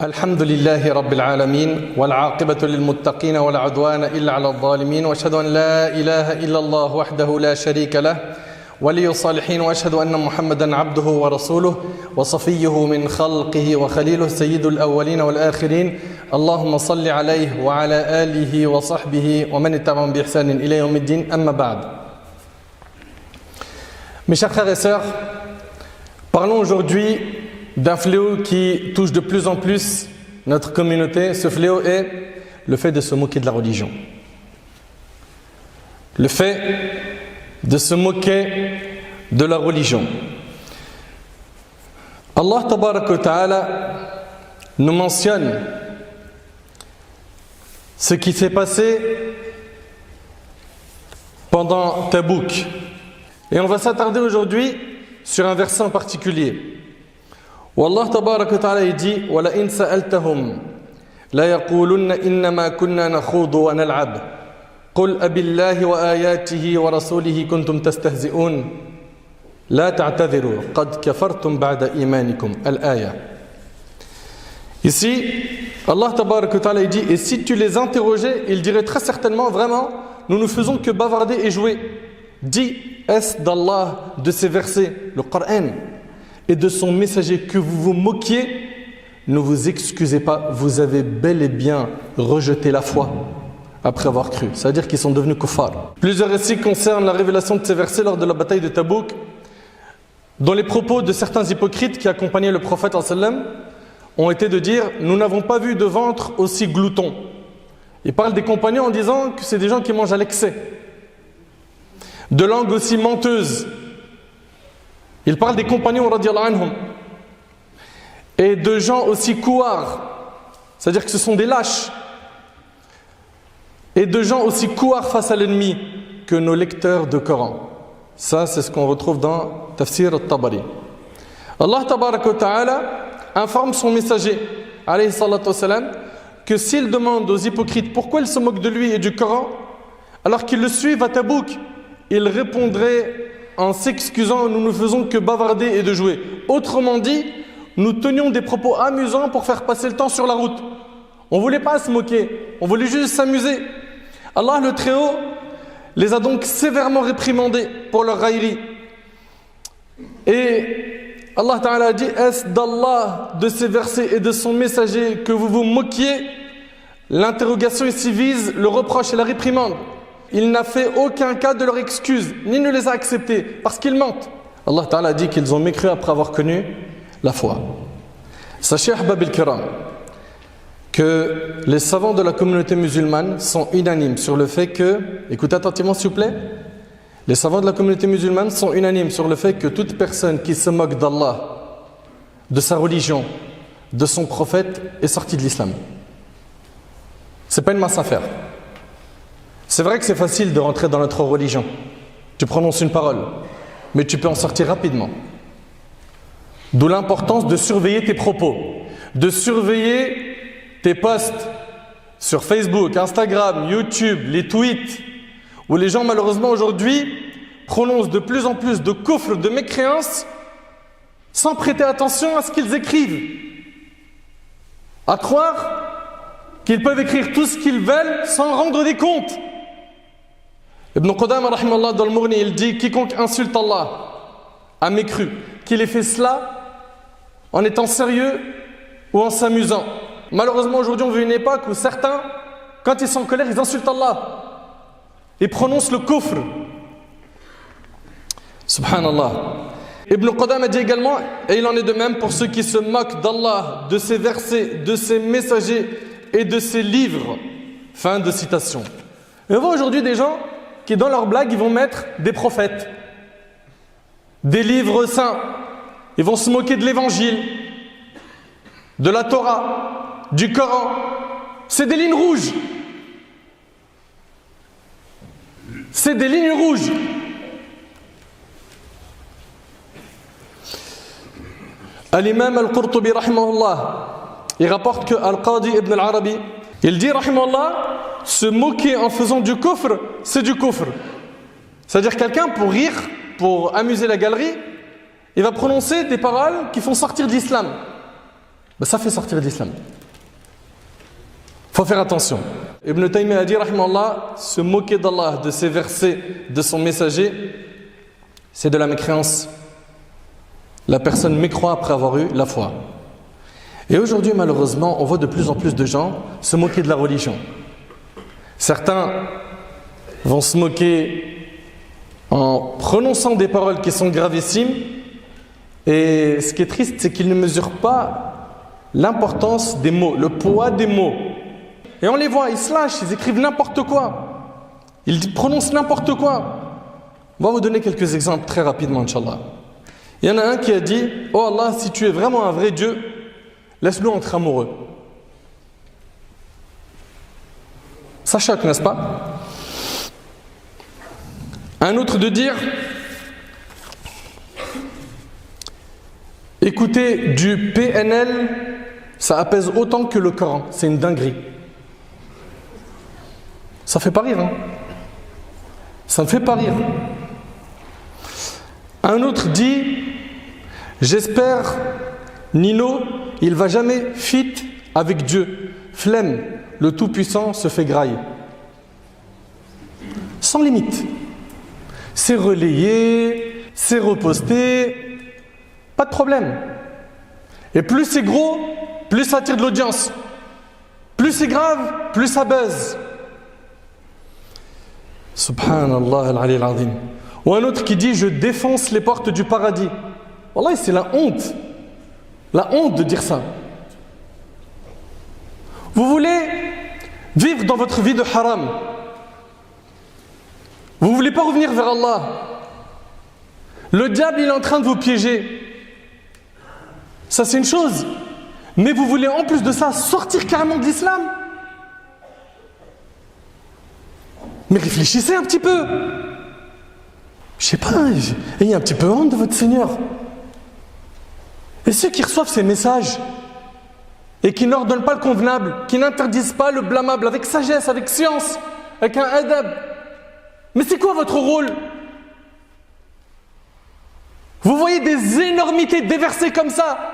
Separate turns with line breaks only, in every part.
الحمد لله رب العالمين والعاقبة للمتقين ولا عدوان إلا على الظالمين وأشهد أن لا إله إلا الله وحده لا شريك له ولي الصالحين وأشهد أن محمدا عبده ورسوله وصفيه من خلقه وخليله سيد الأولين والآخرين اللهم صل عليه وعلى آله وصحبه ومن اتبعهم بإحسان إلى يوم الدين أما بعد. Mes chers frères et sœurs, parlons aujourd'hui d'un fléau qui touche de plus en plus notre communauté. Ce fléau est le fait de se moquer de la religion. Le fait de se moquer de la religion. Allah Tabaraka wa Ta'ala nous mentionne ce qui s'est passé pendant Tabouk. Et on va s'attarder aujourd'hui sur un verset en particulier. Où Allah Tabaraka wa Ta'ala dit وَلَئِنْ سَأَلْتَهُمْ لَيَقُولُنَّ إِنَّمَا كُنَّا نَخُوضُ وَنَلْعَبُ قُلْ أَبِاللَّهِ وَآيَاتِهِ وَرَسُولِهِ كُنْتُمْ تَسْتَهْزِئُونَ لَا تَعْتَذِرُوا قَدْ كَفَرْتُمْ بَعْدَ إِيمَانِكُمْ الآية. Ici, Allah Tabaraka wa Ta'ala dit, et si tu les interrogeais, ils diraient très certainement, vraiment, nous ne faisons que bavarder et jouer. Dis, est-ce d'Allah, de ces versets, le Coran, et de son messager que vous vous moquiez? Ne vous excusez pas, vous avez bel et bien rejeté la foi après avoir cru. C'est-à-dire qu'ils sont devenus kuffar. Plusieurs récits concernent la révélation de ces versets lors de la bataille de Tabouk, dont les propos de certains hypocrites qui accompagnaient le prophète sallam ont été de dire « Nous n'avons pas vu de ventre aussi glouton ». Ils parlent des compagnons en disant que c'est des gens qui mangent à l'excès, de langue aussi menteuse. Il parle des compagnons radiyallahu anhum et de gens aussi couards, c'est-à-dire que ce sont des lâches, et de gens aussi couards face à l'ennemi que nos lecteurs de Coran. Ça, c'est ce qu'on retrouve dans Tafsir al-Tabari. Allah Tabaraka wa Ta'ala informe son messager, alayhi salatu wassalam, que s'il demande aux hypocrites pourquoi ils se moquent de lui et du Coran, alors qu'ils le suivent à Tabouk, il répondrait en s'excusant, nous ne faisons que bavarder et de jouer. Autrement dit, nous tenions des propos amusants pour faire passer le temps sur la route. On ne voulait pas se moquer, on voulait juste s'amuser. Allah le Très-Haut les a donc sévèrement réprimandés pour leur raillerie. Et Allah Ta'ala a dit, est-ce d'Allah, de ses versets et de son messager que vous vous moquiez? L'interrogation ici vise le reproche et la réprimande. Il n'a fait aucun cas de leur excuse, ni ne les a acceptés, parce qu'ils mentent. Allah Ta'ala dit qu'ils ont mécru après avoir connu la foi. Sachez, Ahbab al-Kiram, que les savants de la communauté musulmane sont unanimes sur le fait que, écoutez attentivement s'il vous plaît, les savants de la communauté musulmane sont unanimes sur le fait que toute personne qui se moque d'Allah, de sa religion, de son prophète, est sortie de l'islam. C'est pas une mince affaire. C'est vrai que c'est facile de rentrer dans notre religion. Tu prononces une parole, mais tu peux en sortir rapidement. D'où l'importance de surveiller tes propos, de surveiller tes posts sur Facebook, Instagram, YouTube, les tweets, où les gens malheureusement aujourd'hui prononcent de plus en plus de kufr, de mécréance, sans prêter attention à ce qu'ils écrivent. À croire qu'ils peuvent écrire tout ce qu'ils veulent sans rendre des comptes. Ibn Qudama rahimallah dans le Mourni, il dit, quiconque insulte Allah a mécru, qu'il ait fait cela en étant sérieux ou en s'amusant. Malheureusement aujourd'hui on vit une époque où certains, quand ils sont en colère, ils insultent Allah et prononcent le kufr. Subhanallah. Ibn Qudama dit également, et il en est de même pour ceux qui se moquent d'Allah, de ses versets, de ses messagers et de ses livres. Fin de citation. Et on voit aujourd'hui des gens qui dans leurs blagues ils vont mettre des prophètes, des livres saints, ils vont se moquer de l'évangile, de la Torah, du Coran. C'est des lignes rouges. C'est des lignes rouges. Al-Imam Al-Qurtubi rahimahullah, il rapporte que Al-Qadi Ibn Al-Arabi, il dit rahimahullah, se moquer en faisant du kufr, c'est du kufr. C'est-à-dire quelqu'un pour rire, pour amuser la galerie, il va prononcer des paroles qui font sortir de l'islam. ben ça fait sortir de l'islam. Faut faire attention. Ibn Taymiyyah a dit, rahimahullah, se moquer d'Allah, de ses versets, de son messager, c'est de la mécréance. La personne mécroit après avoir eu la foi. Et aujourd'hui, malheureusement, on voit de plus en plus de gens se moquer de la religion. Certains vont se moquer en prononçant des paroles qui sont gravissimes. Et ce qui est triste, c'est qu'ils ne mesurent pas l'importance des mots, le poids des mots. Et on les voit, ils se lâchent, ils écrivent n'importe quoi. Ils prononcent n'importe quoi. On va vous donner quelques exemples très rapidement, Inch'Allah. Il y en a un qui a dit, « Oh Allah, si tu es vraiment un vrai Dieu, laisse-nous être amoureux. » Ça choque, n'est-ce pas? Un autre de dire, écoutez du PNL, ça apaise autant que le Coran. C'est une dinguerie. Ça fait pas rire, hein? Ça ne fait pas rire. Un autre dit, j'espère, Nino, il va jamais fit avec Dieu. Flemme, le Tout-Puissant se fait grailler. Sans limite. C'est relayé, c'est reposté, pas de problème. Et plus c'est gros, plus ça attire de l'audience. Plus c'est grave, plus ça buzz. Subhanallah al-Ali al-Azim. Ou un autre qui dit, je défonce les portes du paradis. Wallah, c'est la honte. La honte de dire ça. Vous voulez vivre dans votre vie de haram. Vous ne voulez pas revenir vers Allah. Le diable, il est en train de vous piéger. Ça, c'est une chose. Mais vous voulez en plus de ça sortir carrément de l'islam. Mais réfléchissez un petit peu. Je sais pas, ayez un petit peu honte de votre Seigneur. Et ceux qui reçoivent ces messages et qui n'ordonnent pas le convenable, qui n'interdisent pas le blâmable avec sagesse, avec science, avec un adab, mais c'est quoi votre rôle? Vous voyez des énormités déversées comme ça,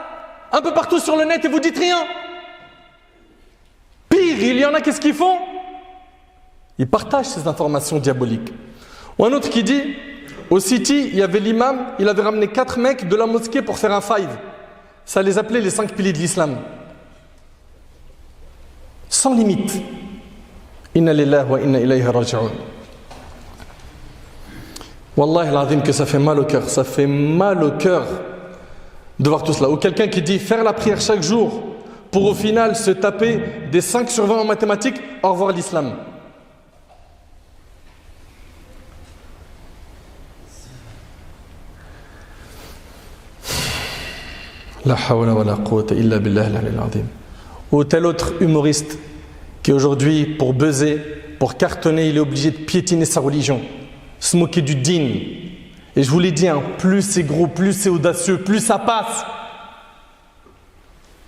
un peu partout sur le net et vous dites rien. Pire, il y en a, qu'est-ce qu'ils font? Ils partagent ces informations diaboliques. Ou un autre qui dit, au City, il y avait l'imam, il avait ramené 4 mecs de la mosquée pour faire un five. Ça les appelait les 5 piliers de l'islam. Sans limite. Inna lillahi wa inna ilayhi raji'un. Wallahi al-azim que ça fait mal au cœur. Ça fait mal au cœur de voir tout cela. Ou quelqu'un qui dit faire la prière chaque jour pour au final se taper des 5 sur 20 en mathématiques, au revoir l'islam. La hawla wa la quwwata illa billah al-ali al-azim. Ou tel autre humoriste qui aujourd'hui, pour buzzer, pour cartonner, il est obligé de piétiner sa religion, se moquer du dîn. Et je vous l'ai dit, hein, plus c'est gros, plus c'est audacieux, plus ça passe.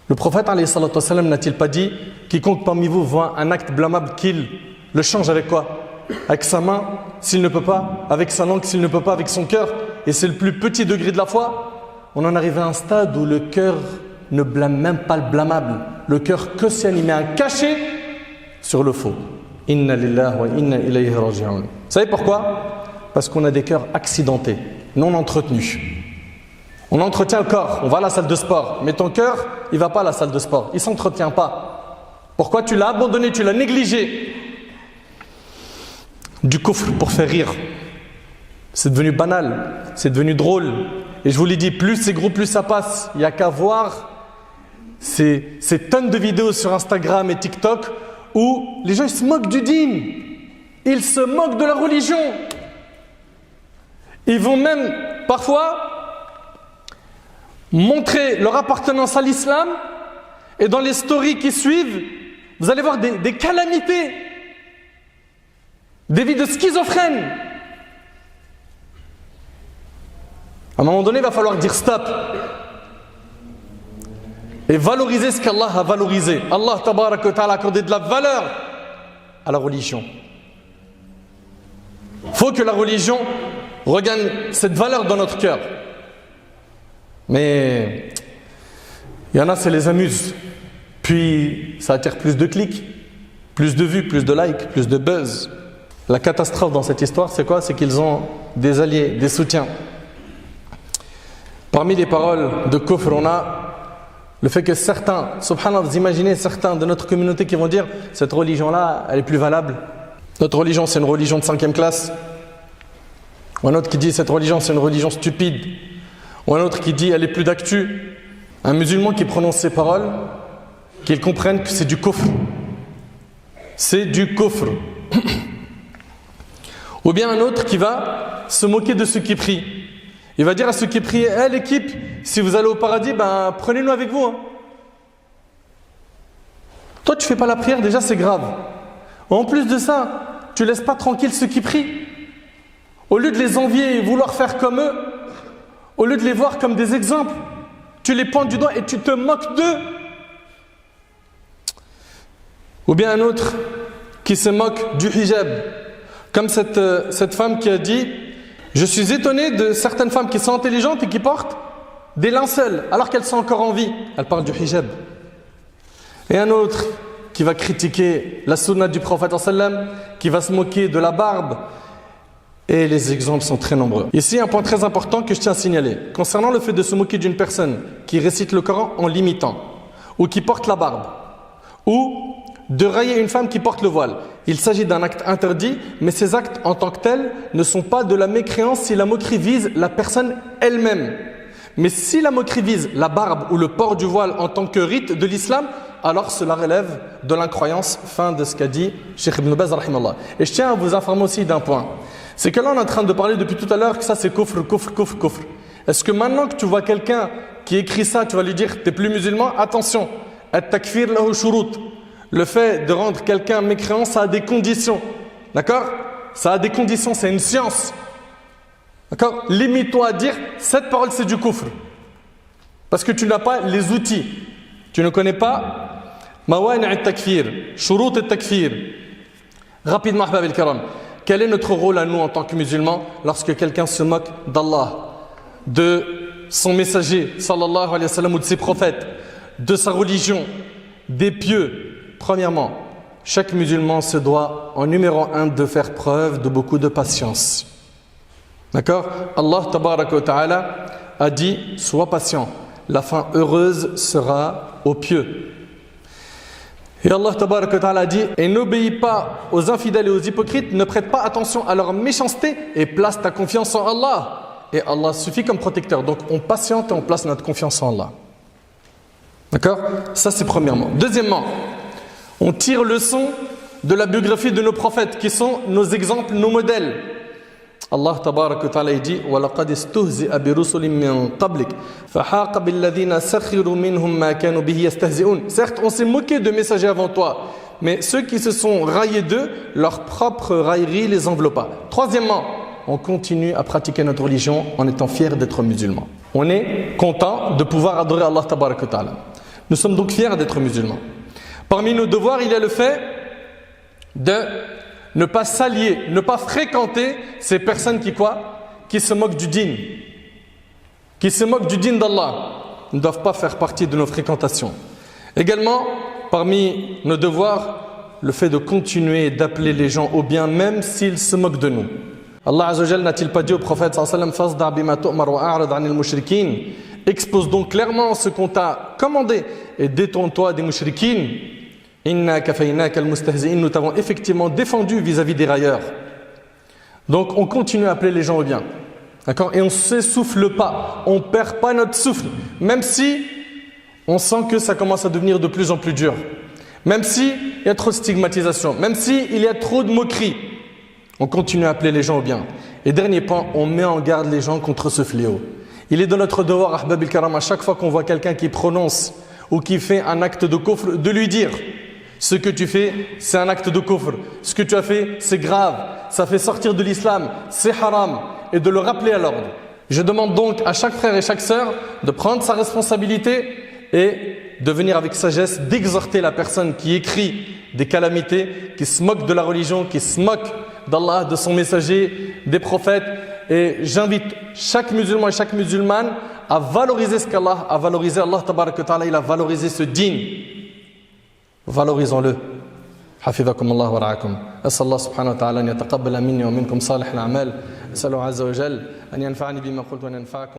Le prophète alayhi salatu wassalam n'a-t-il pas dit, quiconque parmi vous voit un acte blâmable, qu'il le change avec quoi? Avec sa main, s'il ne peut pas, avec sa langue, s'il ne peut pas, avec son cœur. Et c'est le plus petit degré de la foi. On en arrive à un stade où le cœur ne blâme même pas le blâmable. Le cœur que si il met un cachet sur le faux. Inna lillahi wa inna ilayhi raji'un. Vous savez pourquoi? Parce qu'on a des cœurs accidentés, non entretenus. On entretient le corps, on va à la salle de sport. Mais ton cœur, il ne va pas à la salle de sport. Il ne s'entretient pas. Pourquoi? Tu l'as abandonné, tu l'as négligé. Du kufr pour faire rire. C'est devenu banal, c'est devenu drôle. Et je vous l'ai dit, plus c'est gros, plus ça passe. Il n'y a qu'à voir ces tonnes de vidéos sur Instagram et TikTok où les gens ils se moquent du dîn. Ils se moquent de la religion. Ils vont même parfois montrer leur appartenance à l'islam. Et dans les stories qui suivent, vous allez voir des calamités. Des vies de schizophrènes. À un moment donné, il va falloir dire stop. Et valoriser ce qu'Allah a valorisé. Allah tabarak wa ta'ala a accordé de la valeur à la religion. Il faut que la religion regagne cette valeur dans notre cœur. Mais Il y en a, ça les amuse. Puis ça attire plus de clics, plus de vues, plus de likes, plus de buzz. La catastrophe dans cette histoire, c'est quoi? C'est qu'ils ont des alliés, des soutiens. Parmi les paroles de kufr, on a le fait que certains, subhanallah, vous imaginez certains de notre communauté qui vont dire cette religion-là, elle est plus valable. Notre religion, c'est une religion de 5e classe. Ou un autre qui dit cette religion, c'est une religion stupide. Ou un autre qui dit elle est plus d'actu. Un musulman qui prononce ces paroles, qu'il comprenne que c'est du kufr. C'est du kufr. Ou bien un autre qui va se moquer de ceux qui prient. Il va dire à ceux qui prient, l'équipe, si vous allez au paradis, prenez-nous avec vous. Hein. Toi, tu fais pas la prière, déjà c'est grave. En plus de ça, tu laisses pas tranquille ceux qui prient. Au lieu de les envier et vouloir faire comme eux, au lieu de les voir comme des exemples, tu les pointes du doigt et tu te moques d'eux. Ou bien un autre qui se moque du hijab. Comme cette femme qui a dit « Je suis étonné de certaines femmes qui sont intelligentes et qui portent des linceuls alors qu'elles sont encore en vie. » Elle parle du hijab. Et un autre qui va critiquer la sunna du prophète sallam, qui va se moquer de la barbe. Et les exemples sont très nombreux. Ici, un point très important que je tiens à signaler. Concernant le fait de se moquer d'une personne qui récite le Coran en l'imitant, ou qui porte la barbe, ou de railler une femme qui porte le voile. Il s'agit d'un acte interdit, mais ces actes en tant que tels ne sont pas de la mécréance si la moquerie vise la personne elle-même. Mais si la moquerie vise la barbe ou le port du voile en tant que rite de l'islam, alors cela relève de l'incroyance. Fin de ce qu'a dit Cheikh Ibn Baz rahimallah. Et je tiens à vous informer aussi d'un point. C'est que là on est en train de parler depuis tout à l'heure que ça c'est kufr, kufr, kufr, kufr. Est-ce que maintenant que tu vois quelqu'un qui écrit ça, tu vas lui dire t'es plus musulman? Attention, at-takfir lahu shurut. Le fait de rendre quelqu'un mécréant, ça a des conditions. D'accord? Ça a des conditions, c'est une science. D'accord? Limite-toi à dire cette parole c'est du kufr. Parce que tu n'as pas les outils. Tu ne connais pas mawani' at-takfir, shurut at-takfir. Rapidement, ahbab al-kiram. Quel est notre rôle à nous en tant que musulmans lorsque quelqu'un se moque d'Allah, de son messager, sallallahu alayhi wa sallam, ou de ses prophètes, de sa religion, des pieux? Premièrement, chaque musulman se doit, en numéro 1, de faire preuve de beaucoup de patience. D'accord? Allah tabaraka wa ta'ala a dit, sois patient, la fin heureuse sera aux pieux. Et Allah tabaraka wa ta'ala a dit, et n'obéis pas aux infidèles et aux hypocrites, ne prête pas attention à leur méchanceté et place ta confiance en Allah. Et Allah suffit comme protecteur. Donc on patiente et on place notre confiance en Allah. D'accord? Ça c'est premièrement. Deuxièmement, on tire leçon de la biographie de nos prophètes qui sont nos exemples, nos modèles. Allah tabaraka wa ta'ala dit وَلَقَدْ اسْتُهْزِئَ بِرُسُلٍ مِّن قَبْلِكَ فَحَاقَ بِالَّذِينَ سَخِرُوا مِنْهُمْ مَا كَانُوا بِهِ يَسْتَهْزِئُونَ. Certes, on s'est moqué de messagers avant toi, mais ceux qui se sont raillés d'eux, leur propre raillerie les enveloppa. Troisièmement, on continue à pratiquer notre religion en étant fiers d'être musulmans. On est content de pouvoir adorer Allah tabaraka wa ta'ala. Nous sommes donc fiers d'être musulmans. Parmi nos devoirs, il y a le fait de ne pas s'allier, ne pas fréquenter ces personnes qui se moquent du dîn. Qui se moquent du dîn d'Allah. Ne doivent pas faire partie de nos fréquentations. Également, parmi nos devoirs, le fait de continuer d'appeler les gens au bien, même s'ils se moquent de nous. Allah Azza wa Jalla n'a-t-il pas dit au prophète sallallahu alayhi wa sallam, Fasda' bima tu'mar wa a'rid 'anil mushrikin. Expose donc clairement ce qu'on t'a commandé et détourne-toi des mushrikines. Inna kafaynaka al-mustahzi'in. Nous t'avons effectivement défendu vis-à-vis des railleurs. Donc on continue à appeler les gens au bien. D'accord? Et on ne s'essouffle pas. On ne perd pas notre souffle. Même si on sent que ça commence à devenir de plus en plus dur. Même si il y a trop de stigmatisation. Même si il y a trop de moqueries. On continue à appeler les gens au bien. Et dernier point, on met en garde les gens contre ce fléau. Il est de notre devoir, ahbab al-kiram, à chaque fois qu'on voit quelqu'un qui prononce ou qui fait un acte de kufr, de lui dire ce que tu fais, c'est un acte de kufr. Ce que tu as fait, c'est grave. Ça fait sortir de l'islam. C'est haram. Et de le rappeler à l'ordre. Je demande donc à chaque frère et chaque sœur de prendre sa responsabilité et de venir avec sagesse, d'exhorter la personne qui écrit des calamités, qui se moque de la religion, qui se moque d'Allah, de son messager, des prophètes. Et j'invite chaque musulman et chaque musulmane à valoriser ce qu'Allah a valorisé. Allah tabarak wa ta'ala, il a valorisé ce din. Valorisons-le. حفظكم الله ورعاكم. أسأل الله سبحانه وتعالى أن يتقبل مني ومنكم صالح الأعمال. أسأله عز وجل أن ينفعني بما قلت وأن ينفعكم.